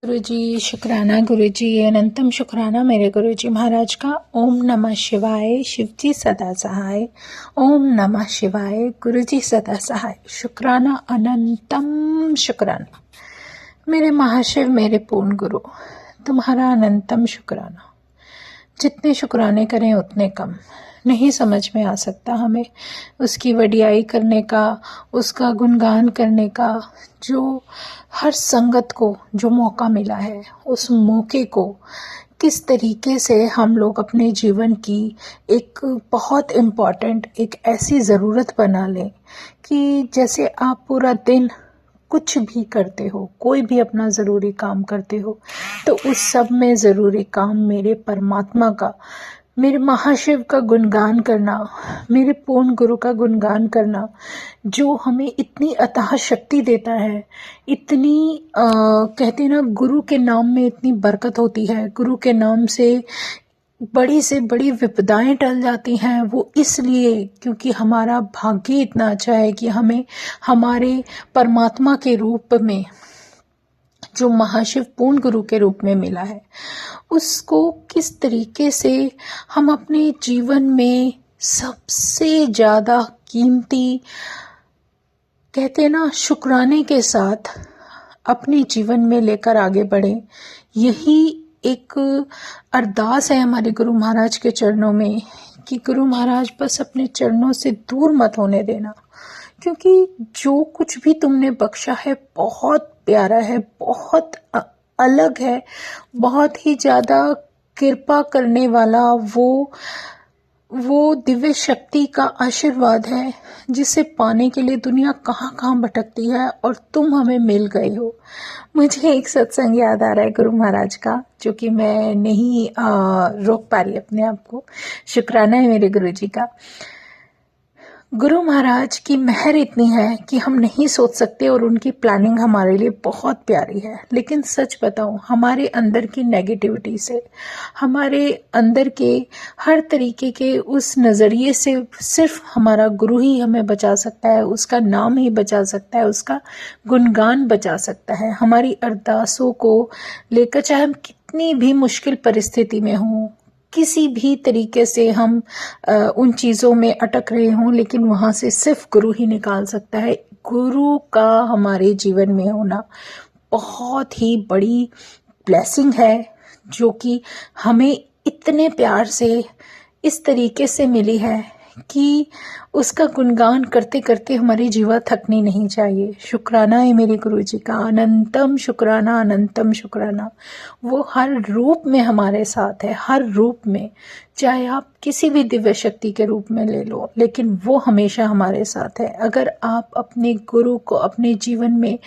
गुरुजी शुक्राना, गुरुजी अनंतम शुक्राना मेरे गुरुजी महाराज का। ओम नमः शिवाय, शिवजी सदा सहाय। ओम नमः शिवाय, गुरुजी सदा सहाय। शुक्राना अनंतम शुक्राना मेरे महाशिव, मेरे पूर्ण गुरु, तुम्हारा अनंतम शुक्राना। जितने शुक्राने करें उतने कम। नहीं समझ में आ सकता हमें उसकी वडियाई करने का, उसका गुणगान करने का। जो हर संगत को जो मौका मिला है, उस मौके को किस तरीके से हम लोग अपने जीवन की एक बहुत इम्पॉर्टेंट, एक ऐसी ज़रूरत बना लें कि जैसे आप पूरा दिन कुछ भी करते हो, कोई भी अपना ज़रूरी काम करते हो, तो उस सब में ज़रूरी काम मेरे परमात्मा का, मेरे महाशिव का गुणगान करना, मेरे पूर्ण गुरु का गुणगान करना, जो हमें इतनी अथाह शक्ति देता है। इतनी कहते हैं ना, गुरु के नाम में इतनी बरकत होती है। गुरु के नाम से बड़ी विपदाएं टल जाती हैं। वो इसलिए क्योंकि हमारा भाग्य इतना अच्छा है कि हमें हमारे परमात्मा के रूप में, जो महाशिव पूर्ण गुरु के रूप में मिला है, उसको किस तरीके से हम अपने जीवन में सबसे ज़्यादा कीमती, कहते हैं ना, शुक्राने के साथ अपने जीवन में लेकर आगे बढ़ें। यही एक अरदास है हमारे गुरु महाराज के चरणों में कि गुरु महाराज बस अपने चरणों से दूर मत होने देना, क्योंकि जो कुछ भी तुमने बख्शा है बहुत प्यारा है, बहुत अलग है, बहुत ही ज़्यादा कृपा करने वाला वो दिव्य शक्ति का आशीर्वाद है, जिसे पाने के लिए दुनिया कहाँ कहाँ भटकती है, और तुम हमें मिल गए हो। मुझे एक सत्संग याद आ रहा है गुरु महाराज का, जो कि मैं नहीं रोक पा रही अपने आप को। शुक्राना है मेरे गुरु जी का। गुरु महाराज की मेहर इतनी है कि हम नहीं सोच सकते, और उनकी प्लानिंग हमारे लिए बहुत प्यारी है। लेकिन सच बताऊं, हमारे अंदर की नेगेटिविटी से, हमारे अंदर के हर तरीके के उस नज़रिए से सिर्फ हमारा गुरु ही हमें बचा सकता है, उसका नाम ही बचा सकता है, उसका गुणगान बचा सकता है। हमारी अरदासों को लेकर, चाहे हम कितनी भी मुश्किल परिस्थिति में हों, किसी भी तरीके से हम उन चीज़ों में अटक रहे हों, लेकिन वहाँ से सिर्फ गुरु ही निकाल सकता है। गुरु का हमारे जीवन में होना बहुत ही बड़ी ब्लेसिंग है, जो कि हमें इतने प्यार से इस तरीके से मिली है कि उसका गुणगान करते करते हमारी जीवा थकनी नहीं चाहिए। शुक्राना है मेरे गुरु जी का, अनंतम शुक्राना, अनंतम शुक्राना। वो हर रूप में हमारे साथ है, हर रूप में, चाहे आप किसी भी दिव्य शक्ति के रूप में ले लो, लेकिन वो हमेशा हमारे साथ है। अगर आप अपने गुरु को अपने जीवन में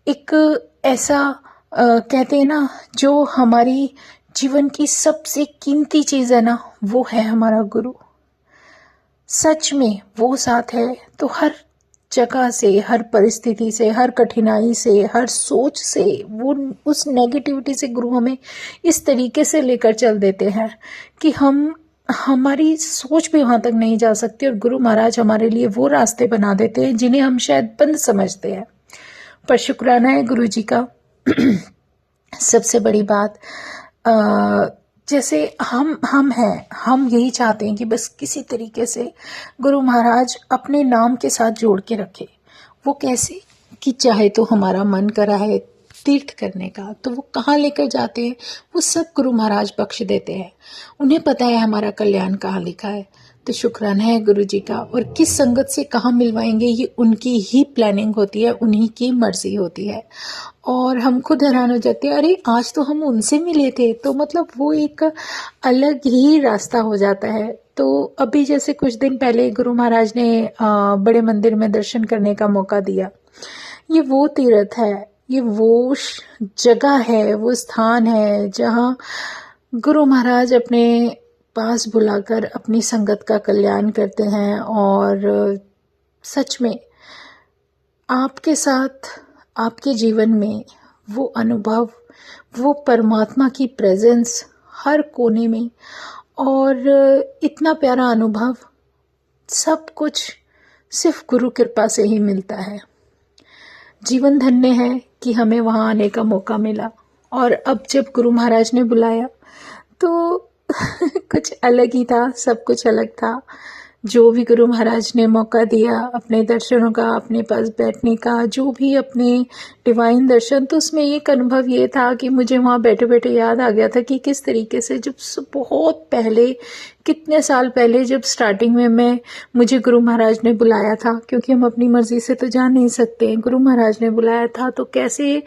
एक ऐसा कहते हैं ना, जो हमारी जीवन की सबसे कीमती चीज़ है ना, वो है हमारा गुरु। सच में वो साथ है तो हर जगह से, हर परिस्थिति से, हर कठिनाई से, हर सोच से, वो उस नेगेटिविटी से गुरु हमें इस तरीके से लेकर चल देते हैं कि हमारी सोच भी वहाँ तक नहीं जा सकती, और गुरु महाराज हमारे लिए वो रास्ते बना देते हैं जिन्हें हम शायद बंद समझते हैं। पर शुक्राना है गुरु जी का। सबसे बड़ी बात, जैसे हम हैं, हम यही चाहते हैं कि बस किसी तरीके से गुरु महाराज अपने नाम के साथ जोड़ के रखे। वो कैसे कि चाहे तो हमारा मन करा है तीर्थ करने का, तो वो कहाँ लेकर जाते हैं, वो सब गुरु महाराज बख्श देते हैं। उन्हें पता है हमारा कल्याण कहाँ लिखा है। तो शुक्राना है गुरु जी का। और किस संगत से कहाँ मिलवाएंगे, ये उनकी ही प्लानिंग होती है, उन्हीं की मर्जी होती है। और हम खुद हैरान हो जाते हैं, अरे आज तो हम उनसे मिले थे, तो मतलब वो एक अलग ही रास्ता हो जाता है। तो अभी जैसे कुछ दिन पहले गुरु महाराज ने बड़े मंदिर में दर्शन करने का मौका दिया। ये वो तीर्थ है, ये वो जगह है, वो स्थान है जहाँ गुरु महाराज अपने पास बुलाकर अपनी संगत का कल्याण करते हैं। और सच में आपके साथ, आपके जीवन में वो अनुभव, वो परमात्मा की प्रेजेंस हर कोने में, और इतना प्यारा अनुभव, सब कुछ सिर्फ गुरु कृपा से ही मिलता है। जीवन धन्य है कि हमें वहाँ आने का मौका मिला। और अब जब गुरु महाराज ने बुलाया तो कुछ अलग ही था, सब कुछ अलग था। जो भी गुरु महाराज ने मौका दिया अपने दर्शनों का, अपने पास बैठने का, जो भी अपने डिवाइन दर्शन, तो उसमें एक अनुभव ये था कि मुझे वहाँ बैठे बैठे याद आ गया था कि किस तरीके से जब बहुत पहले, कितने साल पहले, जब स्टार्टिंग में मुझे गुरु महाराज ने बुलाया था, क्योंकि हम अपनी मर्जी से तो जा नहीं सकते, गुरु महाराज ने बुलाया था, तो कैसे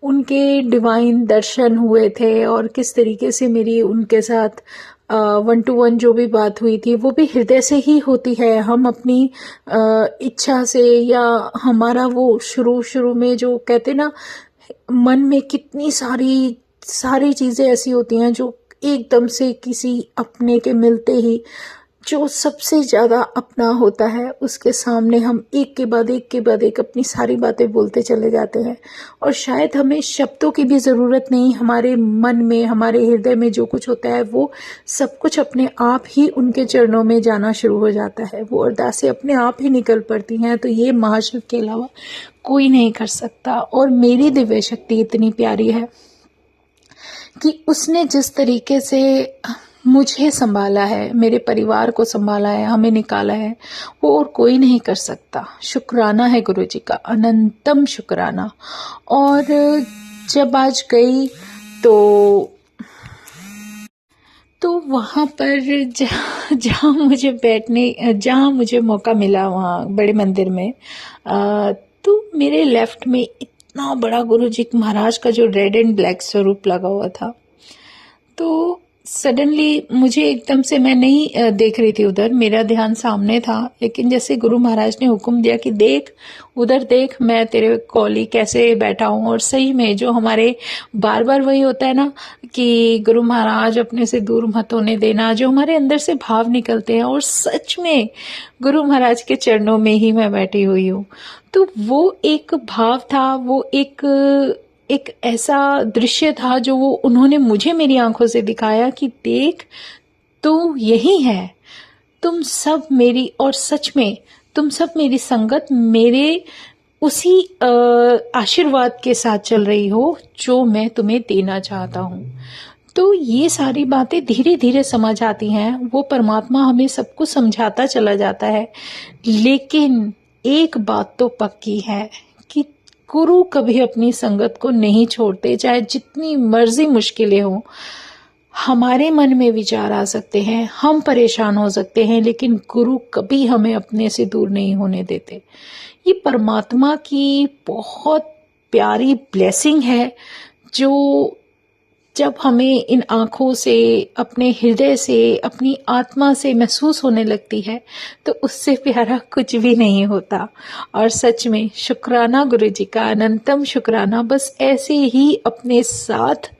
उनके डिवाइन दर्शन हुए थे और किस तरीके से मेरी उनके साथ 1-to-1 जो भी बात हुई थी वो भी हृदय से ही होती है। हम अपनी इच्छा से, या हमारा वो शुरू में जो कहते ना, मन में कितनी सारी चीज़ें ऐसी होती हैं जो एकदम से किसी अपने के मिलते ही, जो सबसे ज़्यादा अपना होता है, उसके सामने हम एक के बाद एक अपनी सारी बातें बोलते चले जाते हैं। और शायद हमें शब्दों की भी ज़रूरत नहीं, हमारे मन में, हमारे हृदय में जो कुछ होता है वो सब कुछ अपने आप ही उनके चरणों में जाना शुरू हो जाता है। वो अरदासें अपने आप ही निकल पड़ती हैं। तो ये महाशिव के अलावा कोई नहीं कर सकता। और मेरी दिव्य शक्ति इतनी प्यारी है कि उसने जिस तरीके से मुझे संभाला है, मेरे परिवार को संभाला है, हमें निकाला है, वो और कोई नहीं कर सकता। शुक्राना है गुरु जी का, अनंतम शुक्राना। और जब आज गई तो वहाँ पर जहाँ मुझे बैठने, जहाँ मुझे मौका मिला वहाँ बड़े मंदिर में, तो मेरे लेफ्ट में इतना बड़ा गुरु जी महाराज का जो रेड एंड ब्लैक स्वरूप लगा हुआ था। तो सडनली मुझे एकदम से, मैं नहीं देख रही थी उधर, मेरा ध्यान सामने था, लेकिन जैसे गुरु महाराज ने हुक्म दिया कि देख उधर देख, मैं तेरे कॉली कैसे बैठा हूँ। और सही में जो हमारे बार बार वही होता है ना कि गुरु महाराज अपने से दूर मत होने देना, जो हमारे अंदर से भाव निकलते हैं, और सच में गुरु महाराज के चरणों में ही मैं बैठी हुई हूँ। तो वो एक भाव था, वो एक ऐसा दृश्य था जो वो उन्होंने मुझे मेरी आंखों से दिखाया कि देख, तू यही है, तुम सब मेरी, और सच में तुम सब मेरी संगत, मेरे उसी आशीर्वाद के साथ चल रही हो जो मैं तुम्हें देना चाहता हूँ। तो ये सारी बातें धीरे धीरे समझ आती हैं। वो परमात्मा हमें सब कुछ समझाता चला जाता है, लेकिन एक बात तो पक्की है कि गुरु कभी अपनी संगत को नहीं छोड़ते, चाहे जितनी मर्जी मुश्किलें हों। हमारे मन में विचार आ सकते हैं, हम परेशान हो सकते हैं, लेकिन गुरु कभी हमें अपने से दूर नहीं होने देते। ये परमात्मा की बहुत प्यारी ब्लेसिंग है, जो जब हमें इन आँखों से, अपने हृदय से, अपनी आत्मा से महसूस होने लगती है, तो उससे प्यारा कुछ भी नहीं होता। और सच में शुक्राना गुरु जी का, अनंतम शुक्राना। बस ऐसे ही अपने साथ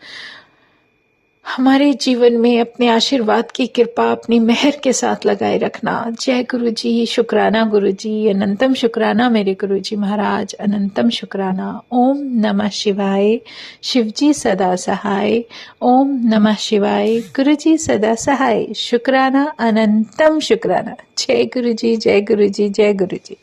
हमारे जीवन में अपने आशीर्वाद की कृपा, अपनी मेहर के साथ लगाए रखना। जय गुरु जी, शुक्राना गुरु जी, अनंतम शुक्राना मेरे गुरु जी महाराज, अनंतम शुक्राना। ओम नमः शिवाय, शिव जी सदा सहाय। ओम नमः शिवाय, गुरु जी सदा सहाय। शुक्राना, अनंतम शुक्राना। जय गुरु जी, जय गुरु जी, जय गुरु जी।